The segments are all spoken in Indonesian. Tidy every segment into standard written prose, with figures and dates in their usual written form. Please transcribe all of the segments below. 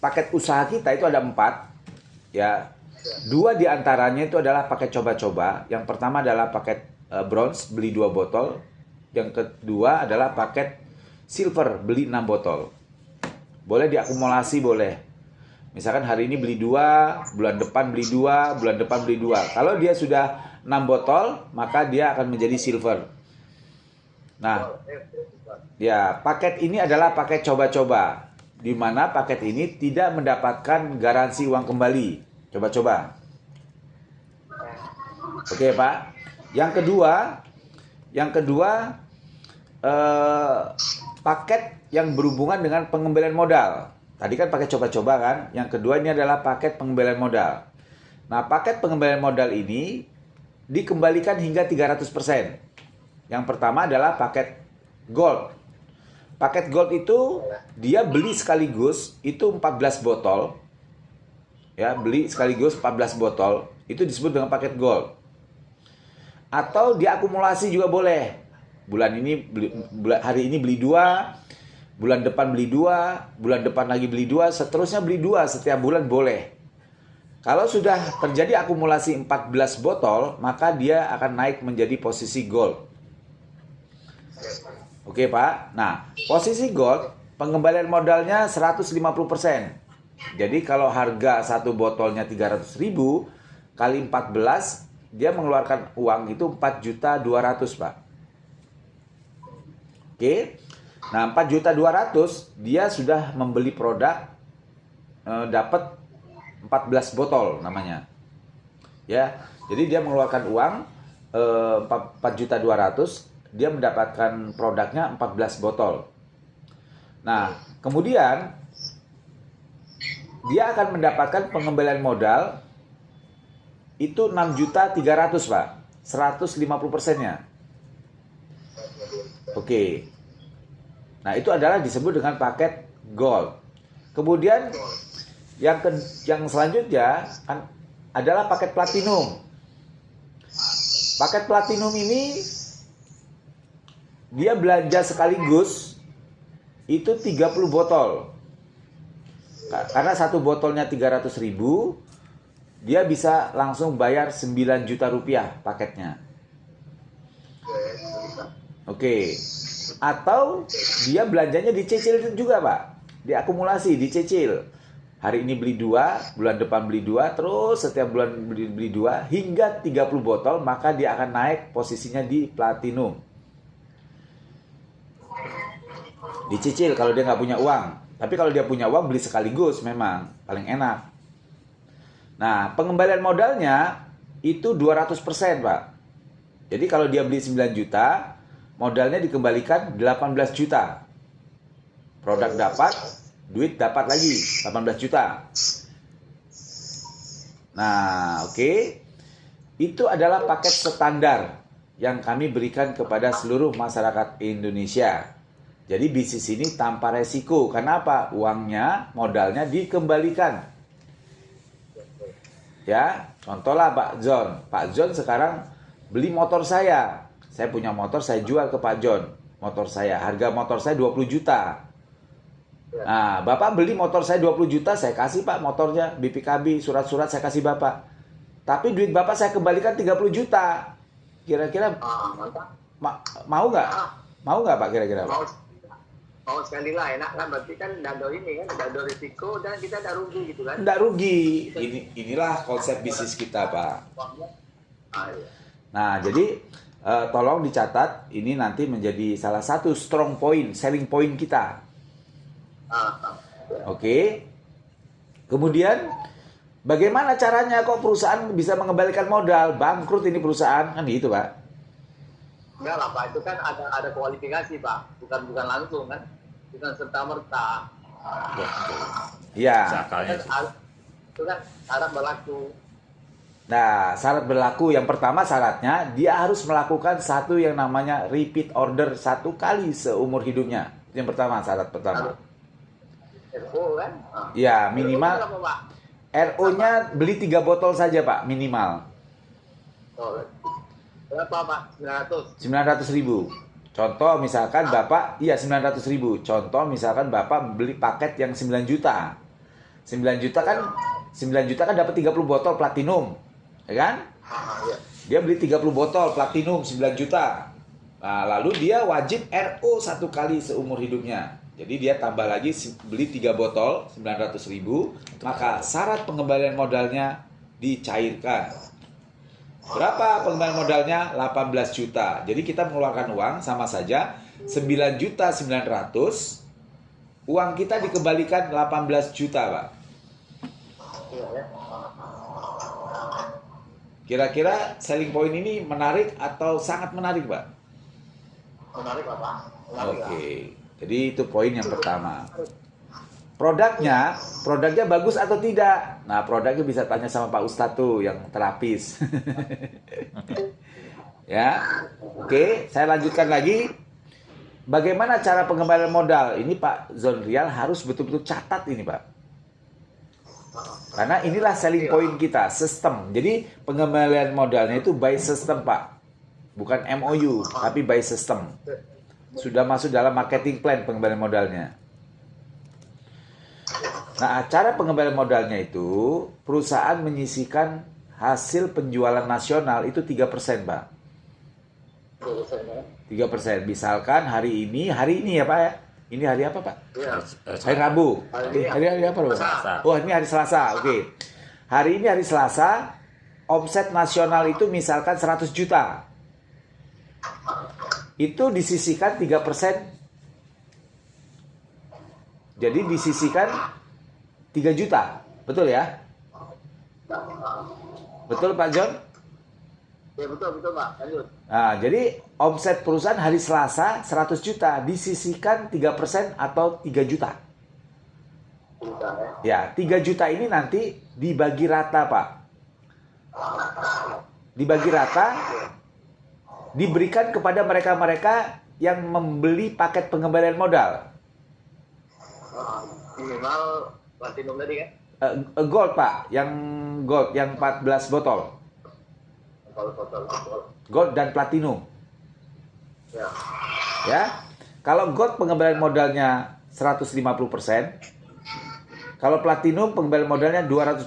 paket usaha kita itu ada 4, ya. 2 di antaranya itu adalah paket coba-coba. Yang pertama adalah paket bronze, beli 2 botol. Yang kedua adalah paket silver, beli 6 botol. Boleh diakumulasi, boleh. Misalkan hari ini beli 2, bulan depan beli 2, bulan depan beli 2. Kalau dia sudah 6 botol, maka dia akan menjadi silver. Nah, ya, paket ini adalah paket coba-coba, di mana paket ini tidak mendapatkan garansi uang kembali. Coba-coba. Oke, Pak. Yang kedua, paket yang berhubungan dengan pengembalian modal. Tadi kan paket coba-coba kan. Yang kedua ini adalah paket pengembalian modal. Nah, paket pengembalian modal ini dikembalikan hingga 300%. Yang pertama adalah paket gold. Paket gold itu dia beli sekaligus itu 14 botol. Ya, beli sekaligus 14 botol. Itu disebut dengan paket gold. Atau diakumulasi juga boleh. Hari ini beli 2, bulan depan beli 2, bulan depan lagi beli 2, seterusnya beli 2 setiap bulan boleh. Kalau sudah terjadi akumulasi 14 botol, maka dia akan naik menjadi posisi gold. Oke, Pak. Nah, posisi gold, pengembalian modalnya 150%. Jadi kalau harga satu botolnya 300.000 kali 14, dia mengeluarkan uang itu 4.200.000, Pak. Oke. Nah, 4.200.000 dia sudah membeli produk, dapat 14 botol namanya. Ya. Jadi dia mengeluarkan uang 4.200.000, dia mendapatkan produknya 14 botol. Nah, kemudian dia akan mendapatkan pengembalian modal itu 6.300.000, Pak. 150%-nya. Oke. Nah, itu adalah disebut dengan paket gold. Kemudian yang selanjutnya adalah paket platinum. Paket platinum ini dia belanja sekaligus itu 30 botol. Karena satu botolnya 300.000, dia bisa langsung bayar 9 juta rupiah paketnya. Oke. Atau dia belanjanya dicicil juga, Pak. Diakumulasi, dicicil. Hari ini beli 2, bulan depan beli 2, terus setiap bulan beli 2, hingga 30 botol, maka dia akan naik posisinya di platinum. Dicicil kalau dia nggak punya uang. Tapi kalau dia punya uang, beli sekaligus memang. Paling enak. Nah, pengembalian modalnya itu 200%, Pak. Jadi kalau dia beli 9 juta, modalnya dikembalikan 18 juta. Produk dapat, duit dapat lagi 18 juta. Nah, oke. Itu adalah paket standar yang kami berikan kepada seluruh masyarakat Indonesia. Jadi bisnis ini tanpa resiko. Kenapa? Uangnya, modalnya dikembalikan. Ya, contohlah Pak John. Pak John sekarang beli motor saya. Saya punya motor, saya jual ke Pak John. Motor saya, harga motor saya 20 juta. Nah, Bapak beli motor saya 20 juta, saya kasih Pak motornya, BPKB, surat-surat saya kasih Bapak. Tapi duit Bapak saya kembalikan 30 juta. Kira-kira mau nggak? Mau nggak Pak kira-kira? Mau sekali lah, enak kan, berarti kan nggak ada ini kan, nggak ada risiko dan kita nggak rugi gitu kan. Nggak rugi. Inilah konsep bisnis kita, Pak. Nah, jadi tolong dicatat, ini nanti menjadi salah satu strong point, selling point kita. Oke. Kemudian, bagaimana caranya kok perusahaan bisa mengembalikan modal? Bangkrut ini perusahaan, kan gitu, Pak? Enggak lah Pak, itu kan ada kualifikasi Pak, bukan langsung kan, bukan serta merta. Iya. Itu kan syarat berlaku. Nah, syarat berlaku yang pertama syaratnya dia harus melakukan satu yang namanya repeat order 1 kali seumur hidupnya. Yang pertama, syarat pertama. RO kan? Ya, minimal RO-nya beli 3 botol saja Pak, minimal. Berapa Pak? 900.000. Contoh misalkan Bapak, iya 900.000. Contoh misalkan Bapak beli paket yang 9 juta. 9 juta kan 9 juta kan dapat 30 botol platinum, ya kan? Iya. Dia beli 30 botol platinum 9 juta. Nah, lalu dia wajib RO 1 kali seumur hidupnya. Jadi dia tambah lagi beli 3 botol 900.000, maka syarat pengembalian modalnya dicairkan. Berapa pengembalian modalnya? 18 juta. Jadi kita mengeluarkan uang sama saja 9.900.000. Uang kita dikembalikan 18 juta, Pak. Iya ya. Kira-kira selling point ini menarik atau sangat menarik, Pak? Menarik Pak. Menarik. Oke. Jadi itu poin yang pertama. Produknya bagus atau tidak? Nah, produknya bisa tanya sama Pak Ustadz tuh yang terapis. Ya. Oke, saya lanjutkan lagi. Bagaimana cara pengembalian modal? Ini Pak Zonrial harus betul-betul catat ini, Pak. Karena inilah selling point kita, sistem. Jadi pengembalian modalnya itu by system, Pak. Bukan MOU, tapi by system. Sudah masuk dalam marketing plan pengembalian modalnya. Nah, cara pengembalian modalnya itu perusahaan menyisihkan hasil penjualan nasional itu 3%, Pak. 3%. Misalkan hari ini ya, Pak ya. Ini hari apa, Pak? Iya. Hari Rabu. Hari apa, Pak? Selasa. Oh, ini hari Selasa. Oke. Hari ini hari Selasa, omset nasional itu misalkan 100 juta. Itu disisihkan 3%. Jadi disisihkan 3 juta. Betul ya? Betul, Pak John? Ya betul Pak. Lanjut. Nah, jadi omset perusahaan hari Selasa 100 juta disisihkan 3% atau 3 juta. Ya, 3 juta ini nanti dibagi rata, Pak. Dibagi rata, diberikan kepada mereka-mereka yang membeli paket pengembalian modal. Minimal platinum tadi kan? Gold, Pak. Yang gold, yang 14 botol. Kalau total. Gold dan platinum. Ya. Ya. Kalau gold pengembalian modalnya 150%. Kalau platinum pengembalian modalnya 200%.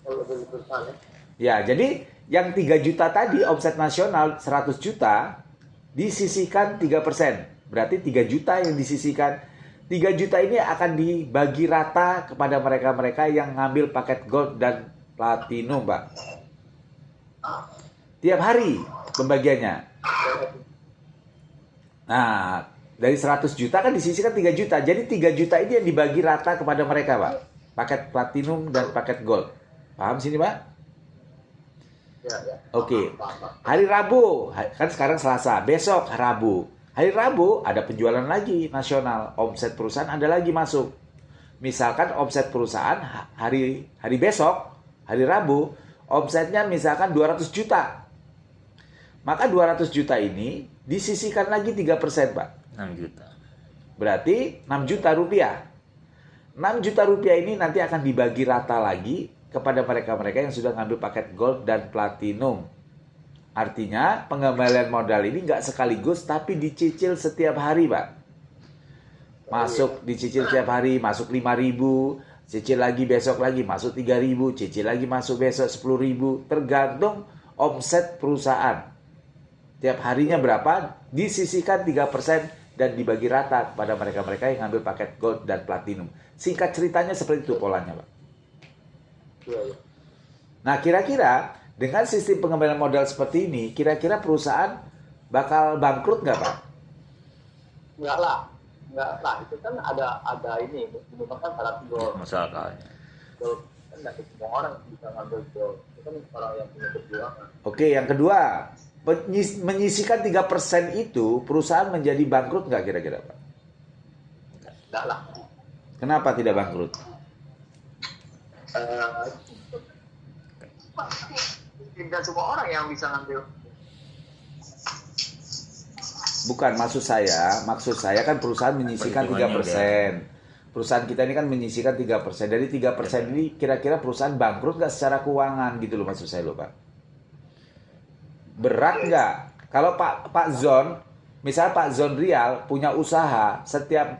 Kalau lebih besar ya. Ya, jadi yang 3 juta tadi omset nasional 100 juta disisihkan 3%. Berarti 3 juta yang disisihkan. 3 juta ini akan dibagi rata kepada mereka-mereka yang ngambil paket gold dan platinum, Pak. Tiap hari pembagiannya. Nah, dari 100 juta kan disisihkan 3 juta. Jadi 3 juta ini yang dibagi rata kepada mereka, Pak. Paket platinum dan paket gold. Paham sini, Pak? Ya. Oke. Hari Rabu, kan sekarang Selasa, besok Rabu. Hari Rabu ada penjualan lagi nasional, omset perusahaan ada lagi masuk. Misalkan omset perusahaan hari besok, hari Rabu, omsetnya misalkan 200 juta. Maka 200 juta ini disisihkan lagi 3%, Pak. 6 juta. Berarti 6 juta rupiah. 6 juta rupiah ini nanti akan dibagi rata lagi kepada mereka-mereka yang sudah ngambil paket gold dan platinum. Artinya pengembalian modal ini nggak sekaligus tapi dicicil setiap hari, Pak. Masuk dicicil setiap hari, masuk 5.000, cicil lagi besok lagi, masuk 3.000, cicil lagi masuk besok 10.000, tergantung omset perusahaan. Tiap harinya berapa, disisihkan 3% dan dibagi rata kepada mereka-mereka yang ngambil paket gold dan platinum. Singkat ceritanya seperti itu polanya, Pak. Iya. Nah, kira-kira dengan sistem pengembalian modal seperti ini, kira-kira perusahaan bakal bangkrut nggak, Pak? Enggak lah. Itu kan ada ini, minimal kan syarat gold. Masalahnya. Gold kan nggak semua orang bisa ngambil gold. Itu kan orang yang punya perjuangan. Oke, yang kedua, menyisihkan 3% itu perusahaan menjadi bangkrut nggak kira-kira, Pak? Enggak lah. Kenapa tidak bangkrut? Tidak semua orang yang bisa ngambil. Bukan, maksud saya kan perusahaan menyisihkan 3%. Perusahaan kita ini kan menyisihkan 3%. Dari 3% ini kira-kira perusahaan bangkrut nggak secara keuangan gitu loh maksud saya loh, Pak. Berat nggak? Kalau Pak Zon, misalnya Pak Zon Rial punya usaha, setiap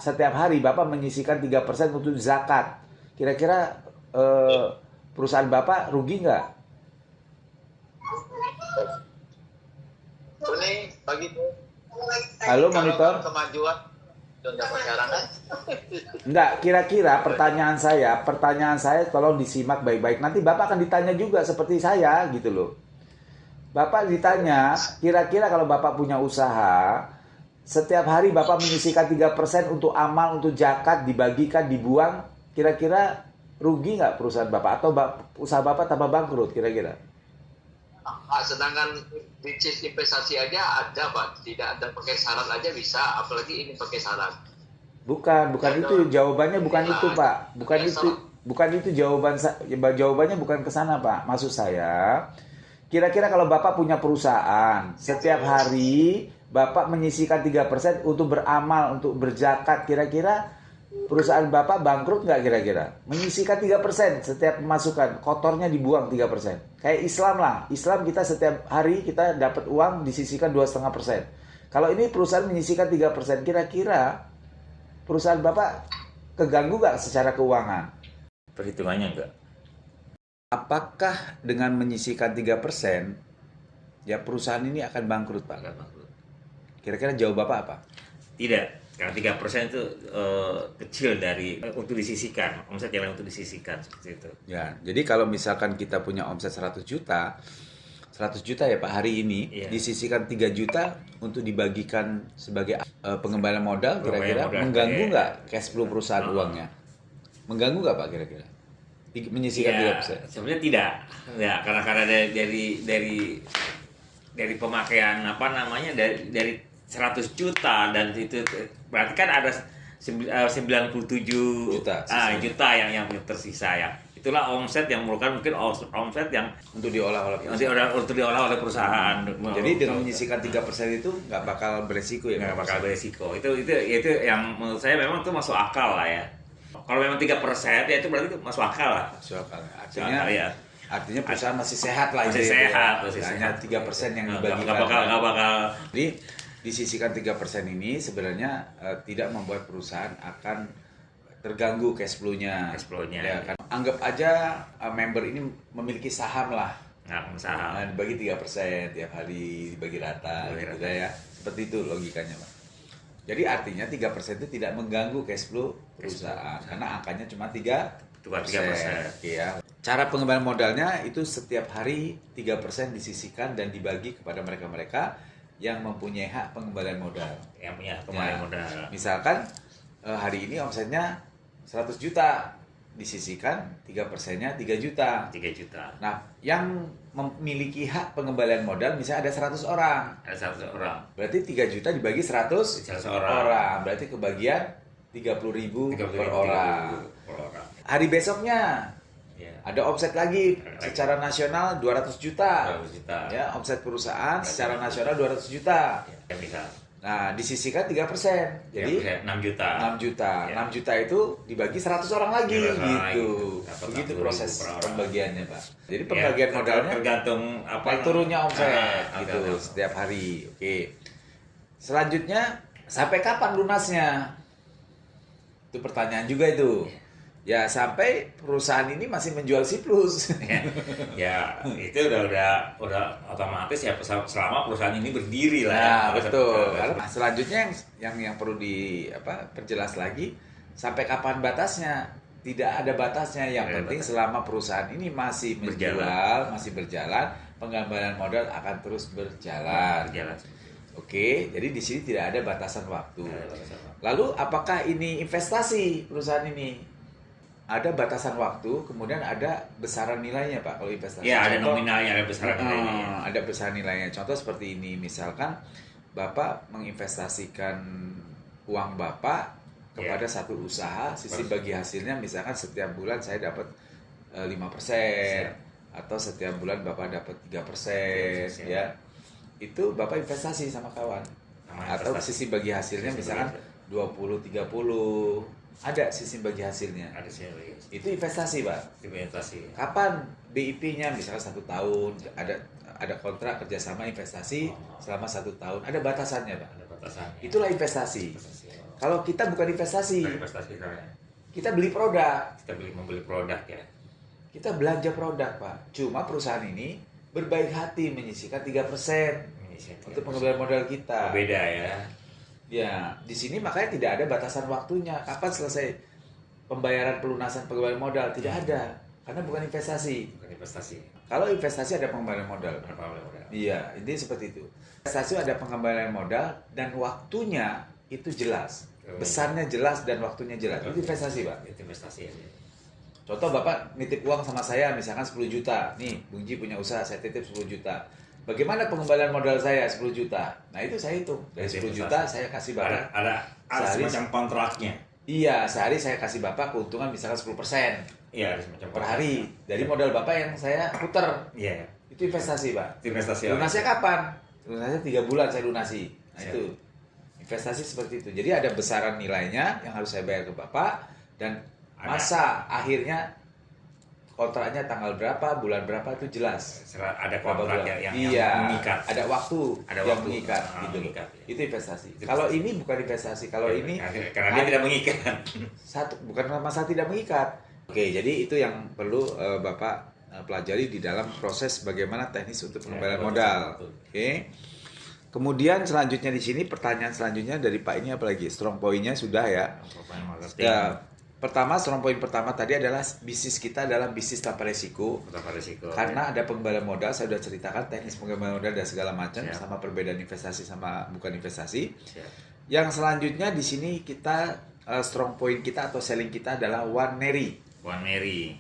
setiap hari Bapak menyisihkan 3% untuk zakat. Kira-kira perusahaan Bapak rugi nggak? Ini bagi Halo kalau monitor? kemajuan contoh perjalanan. Enggak, kira-kira pertanyaan saya tolong disimak baik-baik. Nanti Bapak akan ditanya juga seperti saya gitu loh. Bapak ditanya, kira-kira kalau Bapak punya usaha, setiap hari Bapak menyisihkan 3% untuk amal, untuk zakat, dibagikan, dibuang, kira-kira rugi nggak perusahaan Bapak? Atau usaha Bapak tambah bangkrut kira-kira? Sedangkan bisnis investasi aja ada Pak, tidak ada pakai syarat aja bisa, apalagi ini pakai syarat. Bukan itu jawabannya, bukan itu Pak, bukan itu jawabannya bukan ke sana Pak. Maksud saya, kira-kira kalau Bapak punya perusahaan, setiap hari Bapak menyisihkan 3% untuk beramal, untuk berzakat, kira-kira perusahaan Bapak bangkrut nggak kira-kira? Menyisihkan 3% setiap pemasukan, kotornya dibuang 3%. Kayak Islam lah, Islam kita setiap hari kita dapat uang disisihkan 2,5%. Kalau ini perusahaan menyisihkan 3%, kira-kira perusahaan Bapak keganggu nggak secara keuangan? Perhitungannya enggak. Apakah dengan menyisihkan 3%, ya perusahaan ini akan bangkrut Pak? Enggak bangkrut. Kira-kira jawab Bapak apa? Tidak. Karena 3% itu kecil dari untuk disisihkan, omset yang untuk disisihkan seperti itu. Ya, jadi kalau misalkan kita punya omset 100 juta ya Pak hari ini, Iya. disisihkan 3 juta untuk dibagikan sebagai pengembalian modal, kira-kira Pengembalian modal, mengganggu iya. nggak cash flow perusahaan uangnya? Mengganggu nggak Pak kira-kira? Menyisihkan 3%? Sebenarnya tidak. Ya, karena dari pemakaian dari 100 juta dan itu berarti kan ada 97 Juta, juta yang tersisa ya. Itulah omset yang merupakan mungkin omset yang Untuk diolah oleh perusahaan. untuk diolah oleh perusahaan. Jadi dengan menyisihkan 3% itu nggak bakal beresiko ya? nggak bakal beresiko. Itu yang menurut saya memang itu masuk akal lah ya. Kalau memang 3% ya itu berarti itu masuk akal lah. Masuk akal. Masuk akal, ya. Artinya perusahaan masih sehat lah. Masih ini, sehat, ya. masih Hanya sehat. 3% yang Nggak dibagikan. bakal. Jadi disisihkan 3% ini sebenarnya tidak membuat perusahaan akan terganggu cash flow-nya. Cash flow-nya. Ya, kan? Anggap aja member ini memiliki saham lah. Nggak saham. Nah, dibagi 3% tiap hari, dibagi rata, Dibagi gitu rata. ya. Seperti itu logikanya, Pak. Jadi artinya 3% itu tidak mengganggu cash flow perusahaan karena angkanya cuma 3%. Ya. Cara pengembalian modalnya itu setiap hari 3% disisihkan dan dibagi kepada mereka-mereka yang mempunyai hak pengembalian modal. Yang punya kembali Ya, modal. Misalkan hari ini omsetnya 100 juta, disisihkan 3%-nya 3 juta. 3 juta. Nah, yang memiliki hak pengembalian modal misalnya ada 100 orang. Ada 100 orang. Berarti 3 juta dibagi 100 100 orang. orang. Berarti kebagian 30.000 per orang. Per orang. Hari besoknya Ya. ada omset lagi secara nasional 200 juta. 200 juta. Ya, omset perusahaan secara nasional 200 juta. Ya, bisa. Nah, disisihkan 3%. Jadi 6 juta. 6 juta. Ya. 6 juta itu dibagi 100 orang lagi 100 orang gitu. lagi. Dapat Begitu 60.000 proses per orang. pembagiannya, Pak. Jadi Ya, pembagian modalnya tergantung apa naik turunnya omset gitu tergantung. setiap hari. Oke. Selanjutnya, sampai kapan lunasnya? Itu pertanyaan juga itu. Ya, sampai perusahaan ini masih menjual surplus. Ya, itu udah otomatis ya selama perusahaan ini berdiri lah ya. Nah, betul. Nah, selanjutnya yang perlu perjelas lagi, sampai kapan batasnya? Tidak ada batasnya. Yang Tidak ada penting batas. selama perusahaan ini masih menjual, masih berjalan, pengembalian modal akan terus berjalan. Berjalan. Oke, jadi di sini tidak ada batasan waktu. Tidak ada batasan waktu. Lalu apakah ini investasi perusahaan ini? Ada batasan waktu, kemudian ada besaran nilainya, Pak, kalau investasi. Ya, ada Contoh, nominalnya, ada besaran nilainya. ada besaran nilainya. Contoh seperti ini, misalkan Bapak menginvestasikan uang Bapak kepada satu usaha, sisi bagi hasilnya misalkan setiap bulan saya dapat 5%, atau setiap bulan Bapak dapat 3%, ya. Itu Bapak investasi sama kawan. Atau sisi bagi hasilnya misalkan 20-30. Ada sisi bagi hasilnya. Ada sih. Itu investasi, Pak. Investasi. Kapan BIP-nya misalkan 1 tahun, ada kontrak kerjasama investasi selama 1 tahun, ada batasannya, Pak. Ada batasannya. Itulah investasi. Kalau kita bukan investasi, Bukan investasi sebenarnya. kita beli produk, Kita membeli produk ya. kita belanja produk, Pak. Cuma perusahaan ini berbaik hati menyisihkan 3% untuk pengembalian modal kita. Beda ya. Ya, di sini makanya tidak ada batasan waktunya. Kapan selesai pembayaran pelunasan pengembalian modal? Tidak ada, karena bukan investasi. Bukan investasi. Kalau investasi ada pengembalian modal. Berapa modal? Iya, ini seperti itu. Investasi ada pengembalian modal dan waktunya itu jelas. Besarnya jelas dan waktunya jelas. Itu investasi, Pak. Itu investasi ya. Contoh Bapak nitip uang sama saya misalkan 10 juta. Nih, Bung Ji punya usaha, saya titip 10 juta. Bagaimana pengembalian modal saya 10 juta? Nah, itu saya hitung. Dari 10 juta saya kasih Bapak. Ada Sehari- semacam kontraknya. Iya, sehari saya kasih Bapak keuntungan misalkan 10% Iya, ada semacam per hari dari modal Bapak yang saya puter. Iya. Itu investasi, Pak. Itu investasi. Lunasnya kapan? Lunasnya 3 bulan saya lunasi. Nah, Siap. itu investasi seperti itu. Jadi ada besaran nilainya yang harus saya bayar ke Bapak dan masa akhirnya kontraknya tanggal berapa, bulan berapa itu jelas. Ada Berapa kontrak bulan. yang Iya, mengikat. ada waktu Ada yang waktu. mengikat Ah, gitu. mengikat, ya. Itu investasi. Itu Kalau investasi. ini bukan investasi. Kalau ini karena dia tidak mengikat. satu bukan masalah tidak mengikat. Oke, jadi itu yang perlu Bapak pelajari di dalam proses bagaimana teknis untuk pengembalian betul, modal. betul. Oke. Kemudian selanjutnya di sini pertanyaan selanjutnya dari Pak ini apalagi? Strong point-nya sudah ya. Ya, pertama strong point pertama tadi adalah bisnis kita adalah bisnis tanpa resiko. Tanpa risiko. Karena ada pengembalian modal, saya sudah ceritakan teknis pengembalian modal dan segala macam Siap. sama perbedaan investasi sama bukan investasi. Siap. Yang selanjutnya di sini kita strong point kita atau selling kita adalah One Neri. One Mary.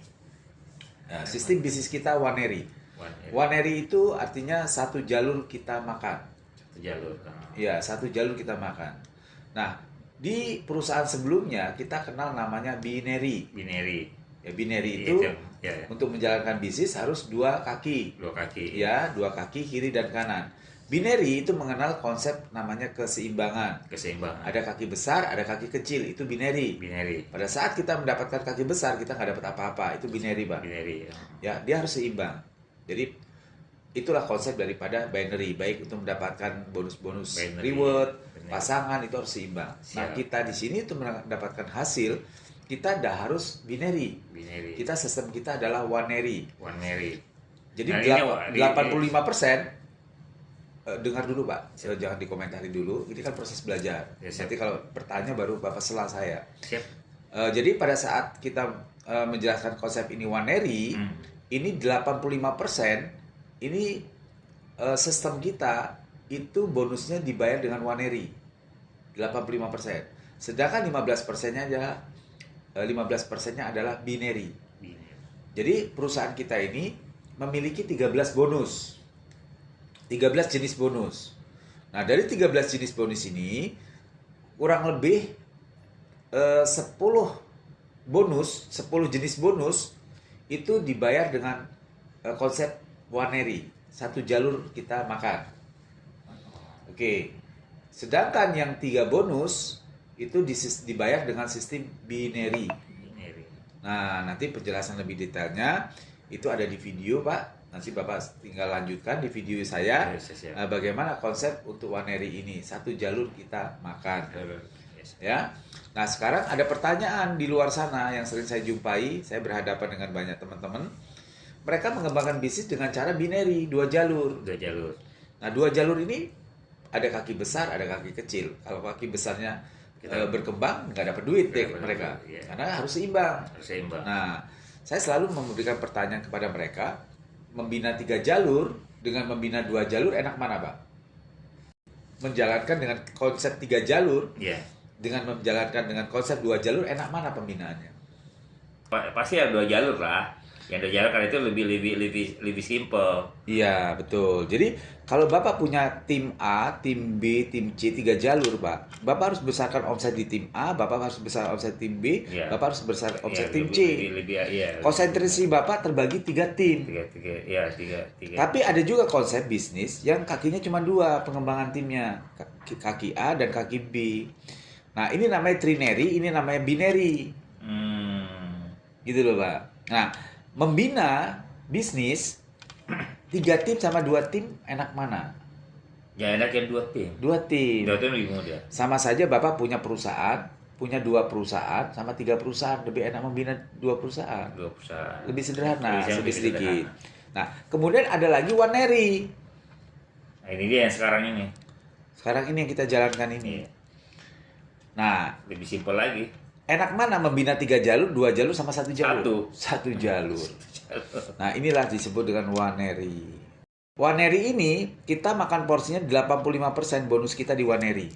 Nah, sistem bisnis kita One Neri. One Mary. One Neri itu artinya satu jalur kita makan. Satu jalur. Iya, satu jalur kita makan. Nah, di perusahaan sebelumnya kita kenal namanya binary. Binary. Ya, binary itu ya. untuk menjalankan bisnis harus dua kaki. Dua kaki. Ya, dua kaki kiri dan kanan. Binary itu mengenal konsep namanya keseimbangan. Keseimbangan. Ada kaki besar, ada kaki kecil, itu binary. Binary. Pada saat kita mendapatkan kaki besar, kita nggak dapat apa-apa. Itu binary, Pak. Binary. Ya, dia harus seimbang. Jadi, itulah konsep daripada binary. Baik untuk mendapatkan bonus-bonus Binary. reward, Binary. pasangan, itu harus seimbang. Nah, Siap. kita di sini untuk mendapatkan hasil, kita dah harus binary. Binary. Kita sistem kita adalah one-nary. One Mary. Jadi Nah, ini 85% dengar dulu Pak, jangan dikomentari dulu. Ini kan proses belajar. Ya, siap. Nanti kalau bertanya baru Bapak sela saya. Siap. Jadi pada saat kita menjelaskan konsep ini One-Nary, ini 85% ini sistem kita itu bonusnya dibayar dengan One-Nary. 85%. Sedangkan 15%-nya adalah 15%-nya adalah binary. Binary. Jadi perusahaan kita ini memiliki 13 bonus. 13 jenis bonus. Nah, dari 13 jenis bonus ini kurang lebih 10 bonus, 10 jenis bonus itu dibayar dengan konsep One-Nary. Satu jalur kita makan. Oke. Sedangkan yang 3 bonus itu dibayar dengan sistem binary. Binary. Nah, nanti penjelasan lebih detailnya itu ada di video, Pak. Nanti Bapak tinggal lanjutkan di video saya Yes. bagaimana konsep untuk One-Nary ini. Satu jalur kita makan. Yes. Ya. Nah, sekarang ada pertanyaan di luar sana yang sering saya jumpai. Saya berhadapan dengan banyak teman-teman. Mereka mengembangkan bisnis dengan cara binary, 2 jalur. Dua jalur. Nah, 2 jalur ini ada kaki besar, ada kaki kecil. Kalau kaki besarnya berkembang, nggak dapat duit deh mereka. Iya. Karena harus seimbang. Harus seimbang. Nah, saya selalu memberikan pertanyaan kepada mereka, membina 3 jalur dengan membina 2 jalur enak mana, Pak? Menjalankan dengan konsep 3 jalur Iya. dengan menjalankan dengan konsep 2 jalur enak mana pembinaannya? Pasti ada 2 jalur lah. Yang 2 jalur kan itu lebih simple. Iya, betul. Jadi, kalau Bapak punya tim A, tim B, tim C, 3 jalur, Pak. Bapak harus besarkan omset di tim A, Bapak harus besar omset tim B, Iya. Bapak harus besar omset Iya, tim C. iya. Konsentrasi Bapak terbagi 3 tim. Tiga. Tapi ada juga konsep bisnis yang kakinya cuma 2 pengembangan timnya. Kaki A dan kaki B. Nah, ini namanya trinary, ini namanya binary. Gitu loh, Pak. Nah, membina bisnis 3 tim sama 2 tim enak mana? Ya enaknya 2 tim. 2 tim. 2 tim lebih mudah. Sama saja Bapak punya perusahaan, punya 2 perusahaan sama 3 perusahaan, lebih enak membina 2 perusahaan. 2 perusahaan. Lebih sederhana, lebih sedikit. sederhana. Nah, kemudian ada lagi Waneri. Nah, ini dia yang sekarang ini. Sekarang ini yang kita jalankan ini. Iya. Nah, Lebih simpel lagi. enak mana membina 3 jalur, 2 jalur sama 1 jalur? 1 jalur. Nah, inilah disebut dengan Waneri. Waneri ini kita makan porsinya 85% bonus kita di Waneri.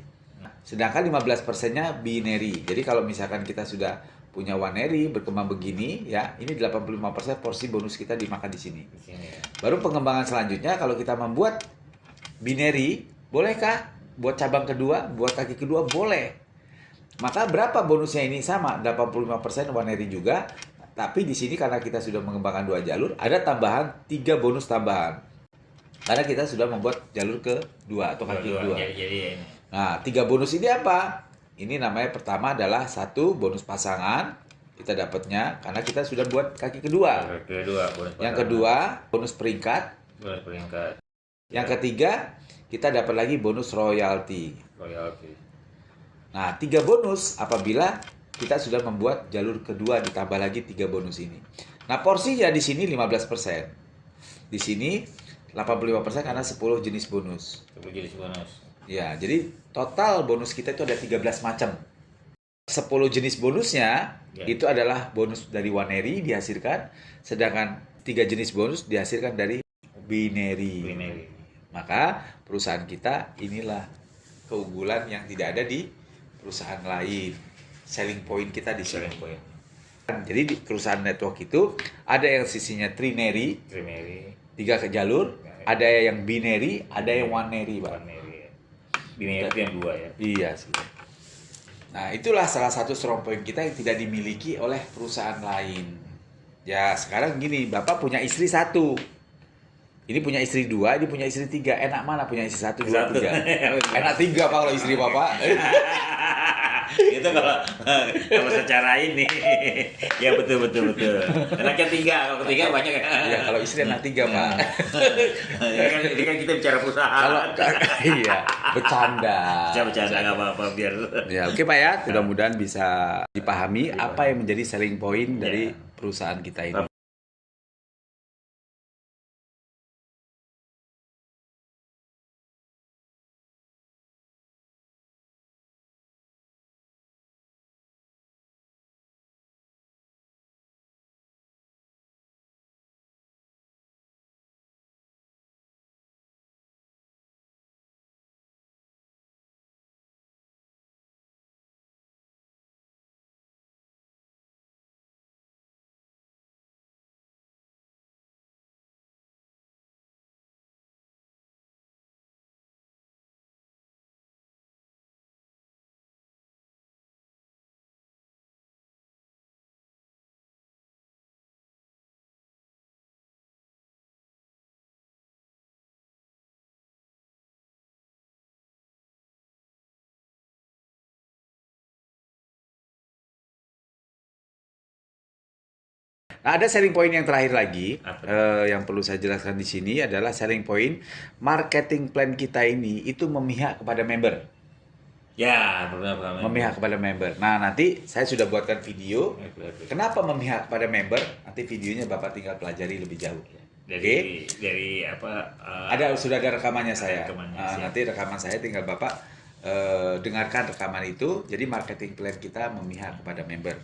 Sedangkan 15%-nya bineri. Jadi kalau misalkan kita sudah punya Waneri berkembang begini ya, ini 85% porsi bonus kita dimakan di sini. Di sini ya. Baru pengembangan selanjutnya kalau kita membuat bineri, bolehkah buat cabang kedua, buat kaki kedua boleh. Maka berapa bonusnya ini sama 85% Waneri juga. Tapi di sini karena kita sudah mengembangkan 2 jalur, ada tambahan 3 bonus tambahan. Karena kita sudah membuat jalur kedua atau kaki kedua. Jadi ini. Nah, 3 bonus ini apa? Ini namanya pertama adalah 1 bonus pasangan. Kita dapatnya karena kita sudah buat kaki kedua. Kedua, bonus Yang kedua, bonus peringkat. bonus peringkat. Yang ketiga, kita dapat lagi bonus royalti. Royalti. Nah, 3 bonus apabila kita sudah membuat jalur kedua ditambah lagi 3 bonus ini. Nah, porsinya di sini 15%. Di sini 85% karena 10 jenis bonus. 10 jenis bonus. Ya, jadi total bonus kita itu ada 13 macam. 10 jenis bonusnya Ya. itu adalah bonus dari Waneri dihasilkan, sedangkan 3 jenis bonus dihasilkan dari bineri. Bineri. Maka perusahaan kita inilah keunggulan yang tidak ada di perusahaan lain. Selling point kita di sini. Selling point. Jadi di perusahaan network itu ada yang sisinya trinary, Bineri. 3 ke jalur, ada yang binary, ada yang waneri, Pak. Bineri. Bineri itu yang 2 ya. Iya sih. Nah, itulah salah satu strong point kita yang tidak dimiliki oleh perusahaan lain. Ya, sekarang gini, Bapak punya istri 1. Ini punya istri 2, ini punya istri 3. Enak mana punya istri 1, 2, 3? Enak 3, Pak, kalau istri Bapak. Itu kalau secara ini ya betul. Enaknya 3, kalau ketiga banyak ya. Iya, kalau istri enak 3, Pak. Ini kan kita bicara perusahaan. Kalau iya, bercanda. Bercanda nggak apa-apa biar. Ya, oke Pak ya. Mudah-mudahan bisa dipahami apa yang menjadi selling point dari perusahaan kita ini. Nah, ada selling point yang terakhir lagi yang perlu saya jelaskan di sini adalah selling point marketing plan kita ini itu memihak kepada member. Ya, benar. Memihak kepada member. Nah, nanti saya sudah buatkan video. Kenapa memihak kepada member? Nanti videonya Bapak tinggal pelajari lebih jauh. Dari apa? Sudah ada rekamannya saya. Rekamannya, Nanti rekaman saya tinggal Bapak dengarkan rekaman itu. Jadi marketing plan kita memihak kepada member.